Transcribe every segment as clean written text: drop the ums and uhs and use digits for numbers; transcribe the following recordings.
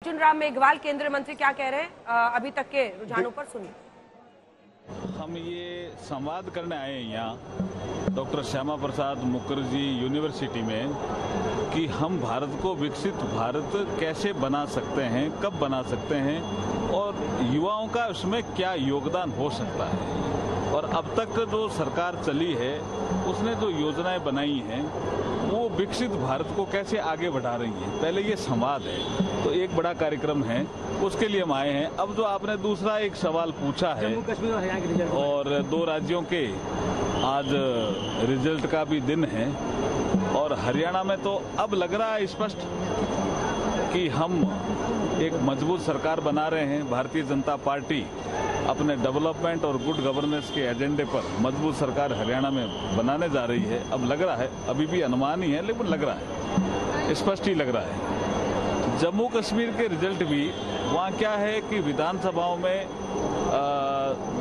अर्जुन राम मेघवाल केंद्रीय मंत्री क्या कह रहे हैं अभी तक के रुझानों पर सुनिए। हम ये संवाद करने आए हैं यहाँ डॉक्टर श्यामा प्रसाद मुखर्जी यूनिवर्सिटी में कि हम भारत को विकसित भारत कैसे बना सकते हैं, कब बना सकते हैं और युवाओं का उसमें क्या योगदान हो सकता है। और अब तक जो सरकार चली है उसने जो योजनाएं बनाई हैं वो विकसित भारत को कैसे आगे बढ़ा रही है। पहले ये संवाद है तो एक बड़ा कार्यक्रम है, उसके लिए हम आए हैं। अब जो आपने दूसरा एक सवाल पूछा है और 2 राज्यों के आज रिजल्ट का भी दिन है और हरियाणा में तो अब लग रहा है स्पष्ट कि हम एक मजबूत सरकार बना रहे हैं। भारतीय जनता पार्टी अपने डेवलपमेंट और गुड गवर्नेंस के एजेंडे पर मजबूत सरकार हरियाणा में बनाने जा रही है। अब लग रहा है, अभी भी अनुमान ही है लेकिन लग रहा है, स्पष्ट ही लग रहा है। जम्मू कश्मीर के रिजल्ट भी वहाँ क्या है कि विधानसभाओं में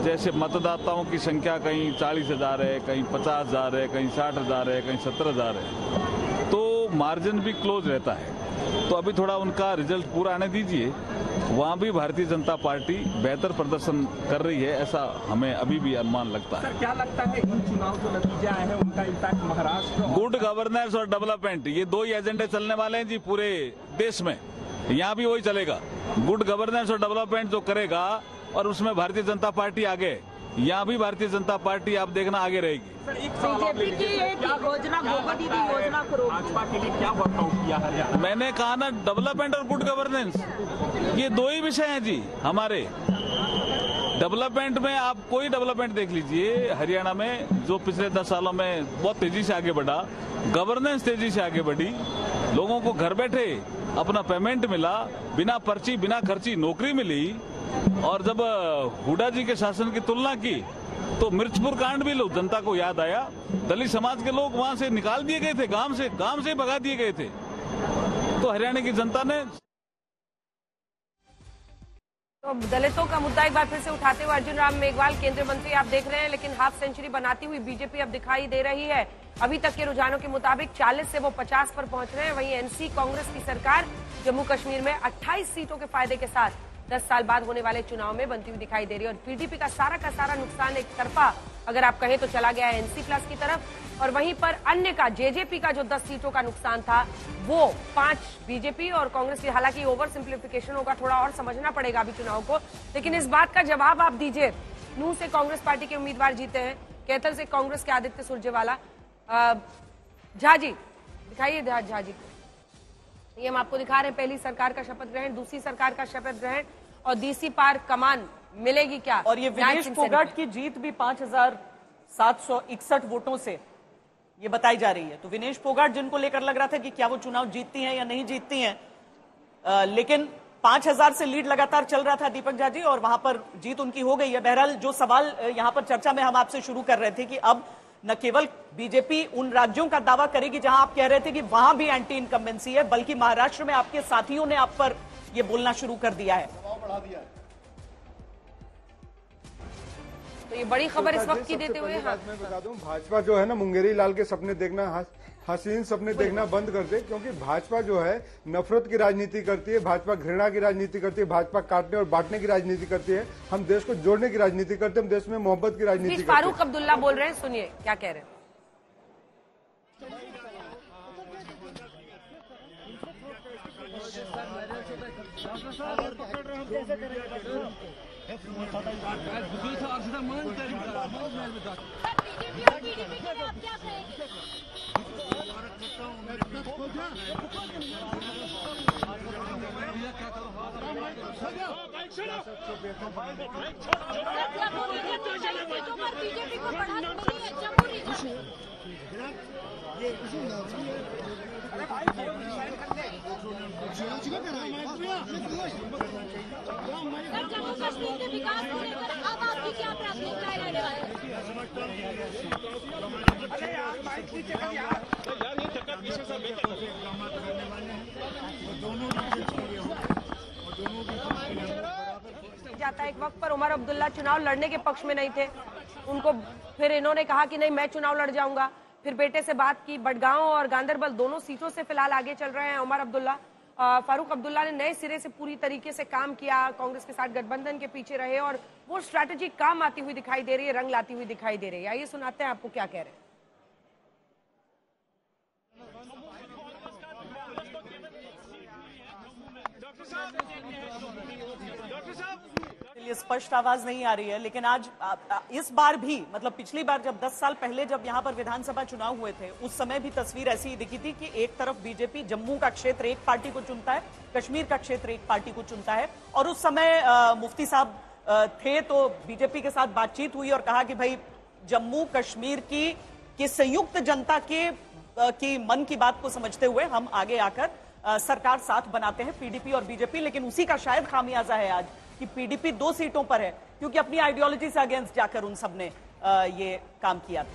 जैसे मतदाताओं की संख्या कहीं 40,000 है, कहीं 50,000 है, कहीं 60,000 है, कहीं 70,000 है, तो मार्जिन भी क्लोज रहता है। तो अभी थोड़ा उनका रिजल्ट पूरा आने दीजिए। वहाँ भी भारतीय जनता पार्टी बेहतर प्रदर्शन कर रही है, ऐसा हमें अभी भी अनुमान लगता है। सर, क्या लगता है इन चुनाव जो नतीजा है उनका इम्पैक्ट महाराष्ट्र गुड गवर्नेंस और डेवलपमेंट, ये 2 ही एजेंडे चलने वाले हैं जी पूरे देश में। यहाँ भी वही चलेगा, गुड गवर्नेंस और डेवलपमेंट जो करेगा और उसमें भारतीय जनता पार्टी आगे, यहाँ भी भारतीय जनता पार्टी आप देखना आगे रहेगी। बीजेपी की एक योजना भाजपा के लिए क्या वर्कआउट किया हरियाणा? मैंने कहा ना, डेवलपमेंट और गुड गवर्नेंस ये 2 ही विषय हैं जी हमारे। डेवलपमेंट में आप कोई डेवलपमेंट देख लीजिए हरियाणा में जो पिछले 10 सालों में बहुत तेजी से आगे बढ़ा, गवर्नेंस तेजी से आगे बढ़ी, लोगों को घर बैठे अपना पेमेंट मिला, बिना पर्ची बिना खर्ची नौकरी मिली। और जब हुड्डा जी के शासन की तुलना की तो मिर्चपुर कांड भी लोग जनता को याद आया, दलित समाज के लोग वहां से निकाल दिए गए थे, गांव से भगा दिए गए थे। तो हरियाणा की जनता ने तो दलितों का मुद्दा एक बार फिर से उठाते हुए अर्जुन राम मेघवाल केंद्रीय मंत्री आप देख रहे हैं, लेकिन हाफ सेंचुरी बनाती हुई बीजेपी अब दिखाई दे रही है। अभी तक के रुझानों के मुताबिक 40 से वो 50 पर पहुंच रहे हैं। वहीं एनसी कांग्रेस की सरकार जम्मू कश्मीर में 28 सीटों के फायदे के साथ 10 साल बाद होने वाले चुनाव में बनती हुई दिखाई दे रही है। और पीडीपी का सारा नुकसान एक तरफा अगर आप कहें तो चला गया है एनसी प्लस की तरफ, और वहीं पर अन्य का जेजेपी का जो 10 सीटों का नुकसान था वो 5 बीजेपी और कांग्रेस की। हालांकि ओवर सिंप्लीफिकेशन होगा, थोड़ा और समझना पड़ेगा अभी चुनाव को, लेकिन इस बात का जवाब आप दीजिए। नूह से कांग्रेस पार्टी के उम्मीदवार जीते हैं, कैथल से कांग्रेस के आदित्य सुरजेवाला। झा जी दिखाइए, झा जी ये हम आपको दिखा रहे हैं, पहली सरकार का शपथ ग्रहण, दूसरी सरकार का शपथ ग्रहण और डीसी पार कमान मिलेगी क्या? और ये विनेश फोगाट की जीत भी 5,761 वोटों से ये बताई जा रही है। तो विनेश फोगाट जिनको लेकर लग रहा था कि क्या वो चुनाव जीतती हैं या नहीं जीतती हैं, लेकिन 5,000 से लीड लगातार चल रहा था दीपक झा जी, और वहां पर जीत उनकी हो गई है। बहरहाल जो सवाल यहां पर चर्चा में हम आपसे शुरू कर रहे थे कि अब न केवल बीजेपी उन राज्यों का दावा करेगी जहां आप कह रहे थे कि वहां भी एंटी इनकम्बेंसी है, बल्कि महाराष्ट्र में आपके साथियों ने आप पर यह बोलना शुरू कर दिया है। तो ये बड़ी खबर इस वक्त की देते हुए मैं बता दूं, भाजपा जो है ना मुंगेरी लाल के सपने देखना, हसीन सपने देखना बंद कर दे, क्योंकि भाजपा जो है नफरत की राजनीति करती है, भाजपा घृणा की राजनीति करती है, भाजपा काटने और बांटने की राजनीति करती है। हम देश को जोड़ने की राजनीति करते हैं, हम देश में मोहब्बत की राजनीति करते हैं। फारूक अब्दुल्ला बोल रहे हैं, सुनिए क्या कह रहे हैं। जम्मू कश्मीर के विकास को लेकर अब आपकी क्या प्राथमिकताएं रहने वाली जाता है। एक वक्त पर उमर अब्दुल्ला चुनाव लड़ने के पक्ष में नहीं थे, उनको फिर इन्होंने कहा कि नहीं मैं चुनाव लड़ जाऊंगा, फिर बेटे से बात की। बडगांव और गांधरबल दोनों सीटों से फिलहाल आगे चल रहे हैं उमर अब्दुल्ला। फारूक अब्दुल्ला ने नए सिरे से पूरी तरीके से काम किया, कांग्रेस के साथ गठबंधन के पीछे रहे और वो स्ट्रैटेजी काम आती हुई दिखाई दे रही है, रंग लाती हुई दिखाई दे रही है। आइए सुनाते हैं आपको क्या कह रहे हैं। ये स्पष्ट आवाज नहीं आ रही है, लेकिन आज इस बार भी, मतलब पिछली बार जब 10 साल पहले जब यहां पर विधानसभा चुनाव हुए थे, उस समय भी तस्वीर ऐसी ही दिखी थी कि एक तरफ बीजेपी जम्मू का क्षेत्र एक पार्टी को चुनता है, कश्मीर का क्षेत्र एक पार्टी को चुनता है। और उस समय मुफ्ती साहब थे तो बीजेपी के साथ बातचीत हुई और कहा कि भाई जम्मू कश्मीर की संयुक्त जनता की मन की बात को समझते हुए हम आगे आकर सरकार साथ बनाते हैं, पीडीपी और बीजेपी। लेकिन उसी का शायद खामियाजा है आज कि पीडीपी 2 सीटों पर है, क्योंकि अपनी आइडियोलॉजी से अगेंस्ट जाकर उन सब ने ये काम किया था।